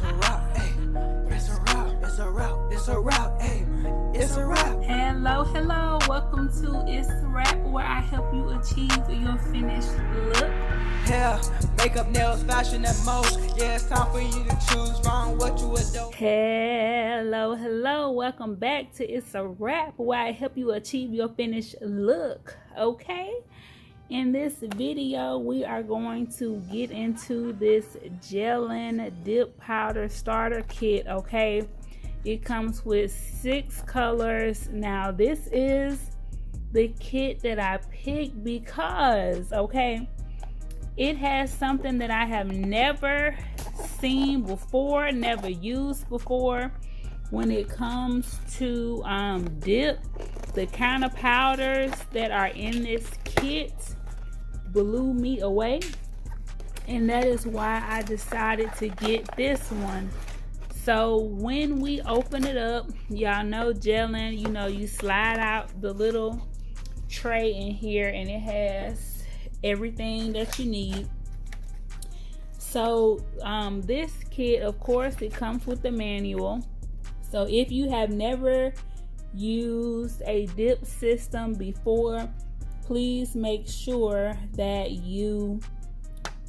It's a wrap, ayy. It's a wrap, it's a wrap, it's a wrap, ayy. It's a wrap. Hello, welcome to Itz Sirap, where I help you achieve your finished look. Hair, makeup, nails, fashion, and most. Yeah, it's time for you to choose from what you adore. Hello, welcome back to Itz Sirap, where I help you achieve your finished look. Okay, in this video we are going to get into this Gellen dip powder starter kit. Okay, it comes with 6 colors. Now this is the kit that I picked because it has something that I have never seen before, never used before. When it comes to dip, the kind of powders that are in this kit blew me away, and that is why I decided to get this one. So when we open it up, y'all know Gellen, you slide out the little tray in here and it has everything that you need. So this kit, of course, it comes with the manual. So if you have never used a dip system before, please make sure that you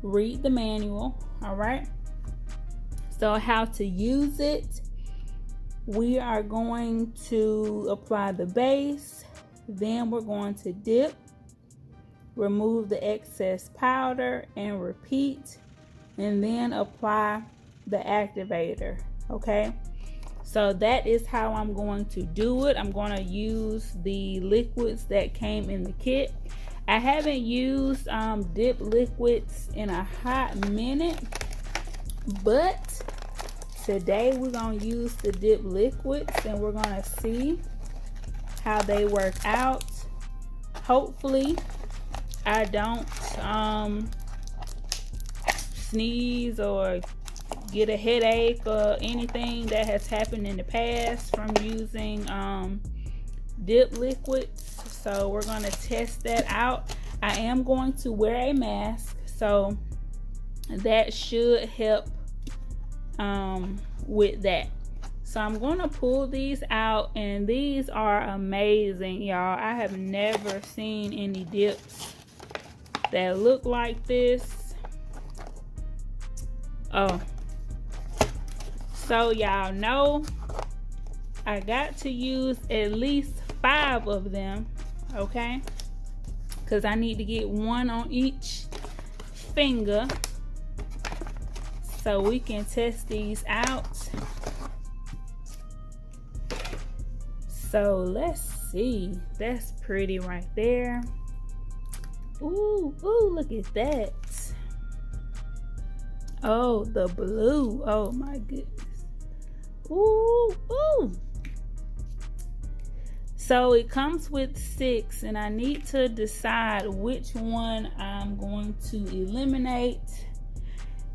read the manual. All right, so how to use it: we are going to apply the base, then we're going to dip, remove the excess powder, and repeat, and then apply the activator. Okay, so that is how I'm going to do it. I'm going to use the liquids that came in the kit. I haven't used dip liquids in a hot minute, but today we're going to use the dip liquids and we're going to see how they work out. Hopefully I don't sneeze or get a headache or anything that has happened in the past from using dip liquids. So we're going to test that out. I am going to wear a mask, so that should help with that. So I'm going to pull these out, and these are amazing, y'all. I have never seen any dips that look like this. Oh, so y'all know I got to use at least 5 of them, okay, because I need to get one on each finger so we can test these out. So let's see. That's pretty right there. Ooh, look at that. Oh, the blue. Oh my goodness. Ooh. So it comes with 6, and I need to decide which one I'm going to eliminate.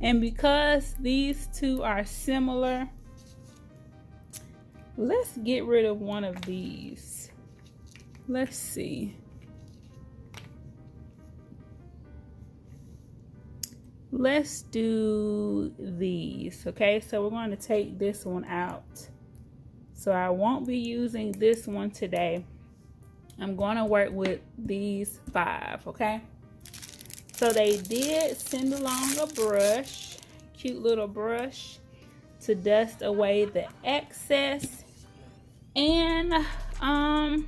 And because these two are similar, let's get rid of one of these. Let's see. Let's do these. Okay, so we're going to take this one out. So I won't be using this one today. I'm going to work with these 5, okay? So they did send along a brush, cute little brush, to dust away the excess. And I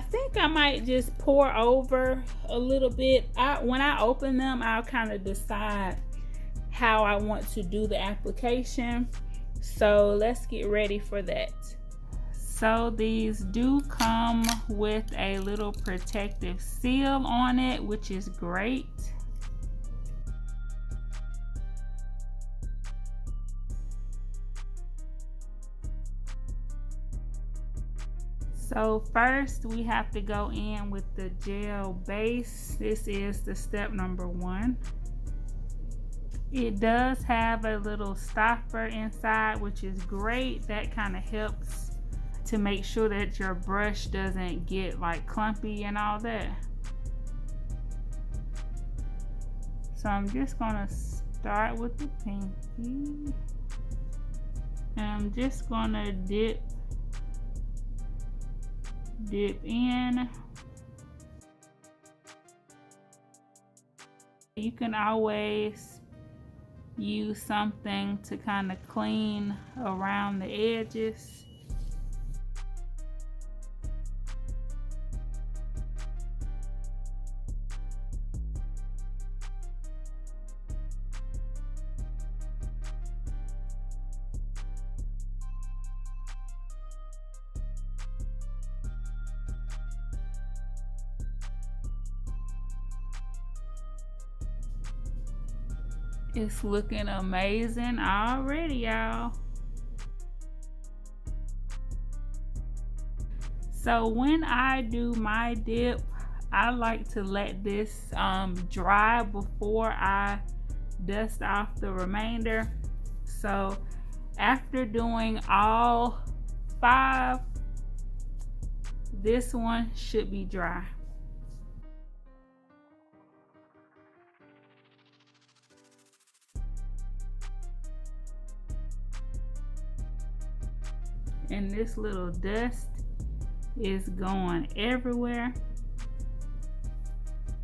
think I might just pour over a little bit. When I open them, I'll kind of decide how I want to do the application. So let's get ready for that. So these do come with a little protective seal on it, which is great. So first we have to go in with the gel base. This is the step number 1. It does have a little stopper inside, which is great. That kind of helps to make sure that your brush doesn't get like clumpy and all that. So I'm just gonna start with the pinky. And I'm just gonna dip in. You can always use something to kind of clean around the edges. It's looking amazing already, y'all. So when I do my dip, I like to let this dry before I dust off the remainder. So after doing all 5, this one should be dry. And this little dust is going everywhere.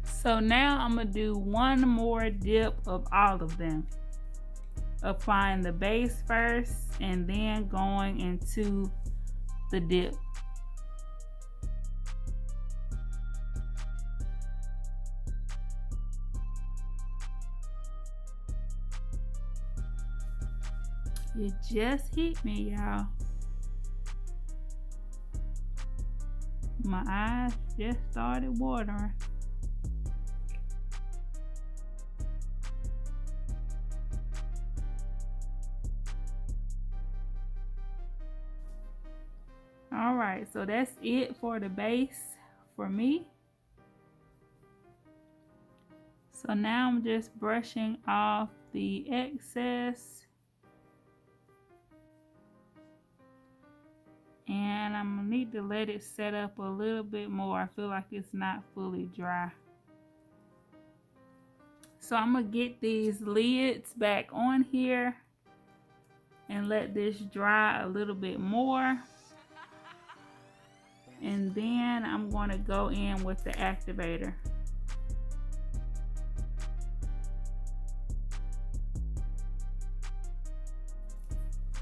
So now I'm gonna do one more dip of all of them. Applying the base first and then going into the dip. It just hit me, y'all. My eyes just started watering. All right, so that's it for the base for me. So now I'm just brushing off the excess. And I'm gonna need to let it set up a little bit more. I feel like it's not fully dry. So I'm gonna get these lids back on here and let this dry a little bit more. And then I'm gonna go in with the activator.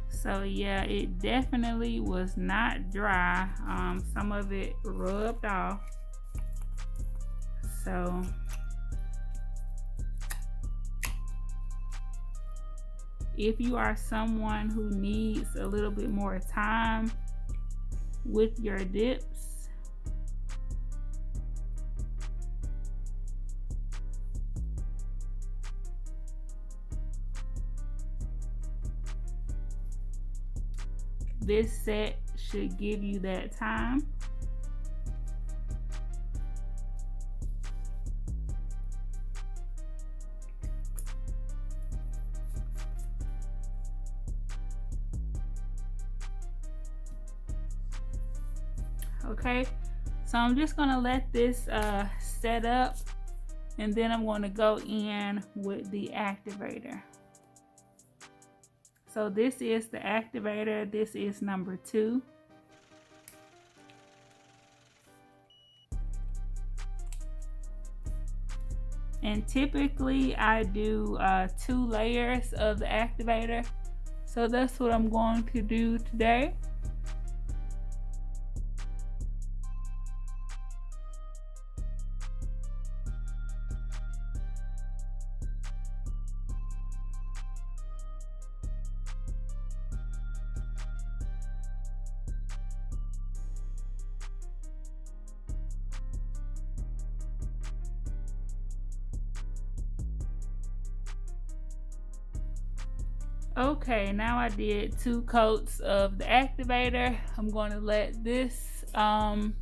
So yeah, it definitely was not dry. Some of it rubbed off. So if you are someone who needs a little bit more time with your dips, this set should give you that time. Okay, so I'm just gonna let this set up, and then I'm gonna go in with the activator. So this is the activator. This is number 2. And typically I do 2 layers of the activator. So that's what I'm going to do today. Okay, now I did 2 coats of the activator. I'm going to let this kind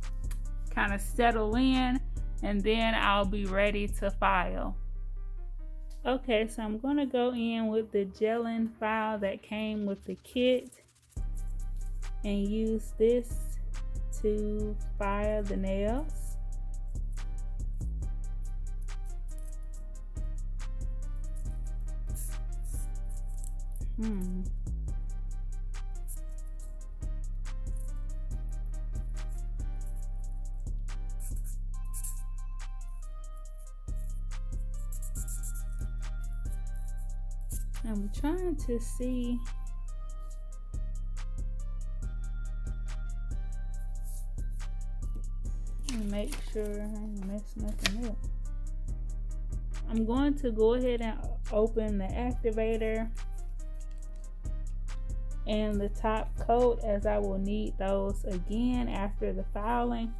of settle in, and then I'll be ready to file. Okay, so I'm going to go in with the Gellen file that came with the kit and use this to file the nails. I'm trying to see. Make sure I don't mess nothing up. I'm going to go ahead and open the activator and the top coat, as I will need those again after the filing.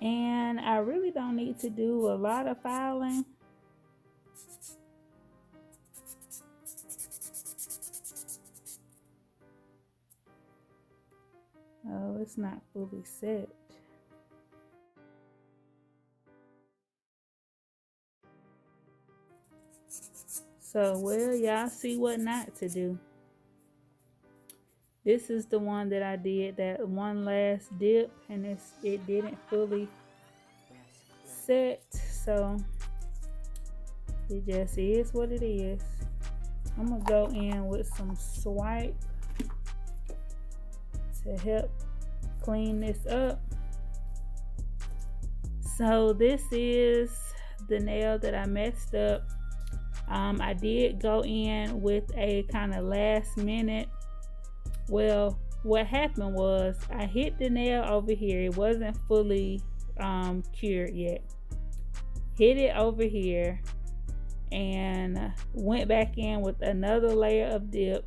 And I really don't need to do a lot of filing. Oh, it's not fully set. So, well, y'all see what not to do. This is the one that I did that one last dip, and it didn't fully set. So, it just is what it is. I'm going to go in with some swipe to help clean this up. So this is the nail that I messed up. I did go in with a kind of last minute. Well, what happened was I hit the nail over here. It wasn't fully cured yet. Hit it over here and went back in with another layer of dip.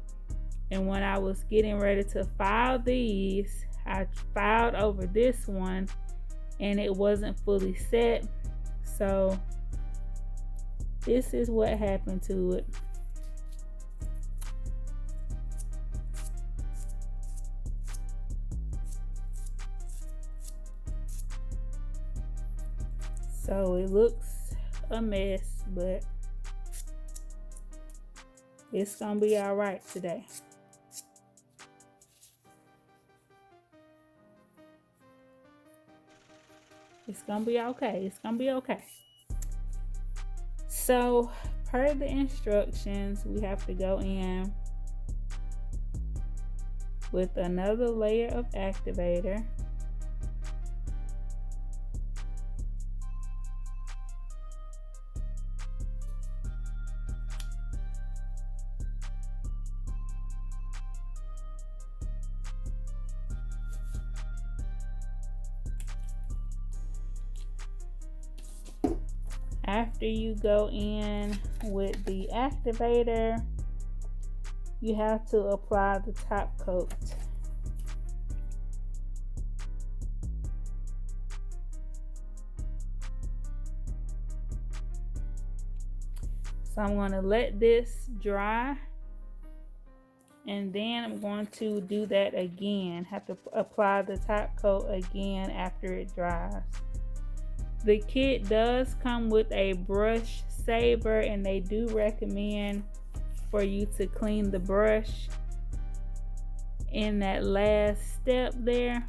And when I was getting ready to file these, I filed over this one and it wasn't fully set. So this is what happened to it. So it looks a mess, but it's gonna be all right today. It's gonna be okay. It's gonna be okay. So, per the instructions, we have to go in with another layer of activator. After you go in with the activator, you have to apply the top coat. So I'm going to let this dry, and then I'm going to do that again. Have to apply the top coat again after it dries. The kit does come with a brush saver, and they do recommend for you to clean the brush in that last step there.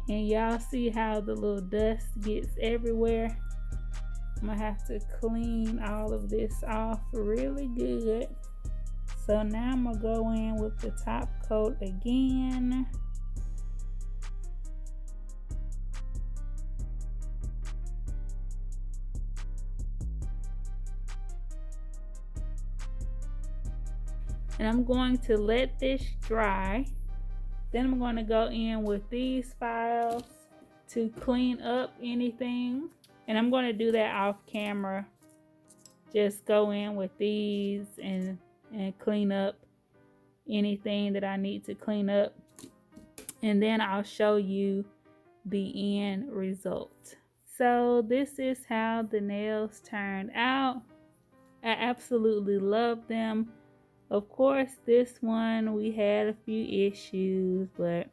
And y'all see how the little dust gets everywhere. I'm gonna have to clean all of this off really good. So now I'm gonna go in with the top coat again. And I'm going to let this dry. Then I'm going to go in with these files to clean up anything. And I'm going to do that off camera. Just go in with these and clean up anything that I need to clean up. And then I'll show you the end result. So this is how the nails turned out. I absolutely love them. Of course, this one we had a few issues, but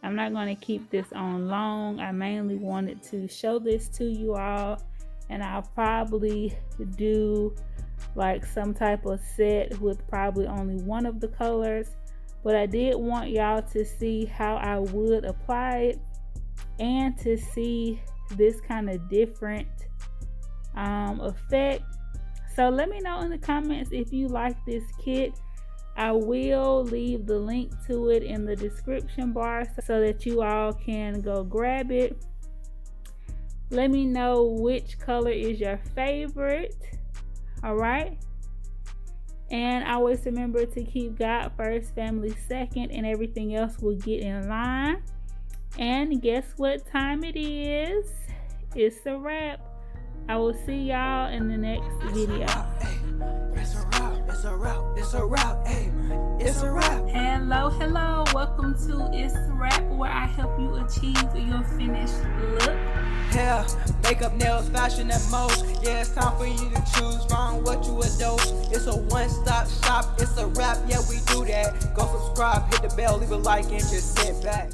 I'm not going to keep this on long. I mainly wanted to show this to you all, and I'll probably do like some type of set with probably only one of the colors. But I did want y'all to see how I would apply it, and to see this kind of different effect. So let me know in the comments if you like this kit. I will leave the link to it in the description bar so that you all can go grab it. Let me know which color is your favorite. All right. And always remember to keep God first, family second, and everything else will get in line. And guess what time it is? It's a wrap. I will see y'all in the next video. It's a wrap, it's a wrap, it's a wrap, hey, it's a wrap. Hello, welcome to ItzSirap, where I help you achieve your finished look. Hair, makeup, nails, fashion, and most. Yeah, it's time for you to choose from what you adore. It's a one-stop shop, it's a wrap, yeah, we do that. Go subscribe, hit the bell, leave a like, and just sit back.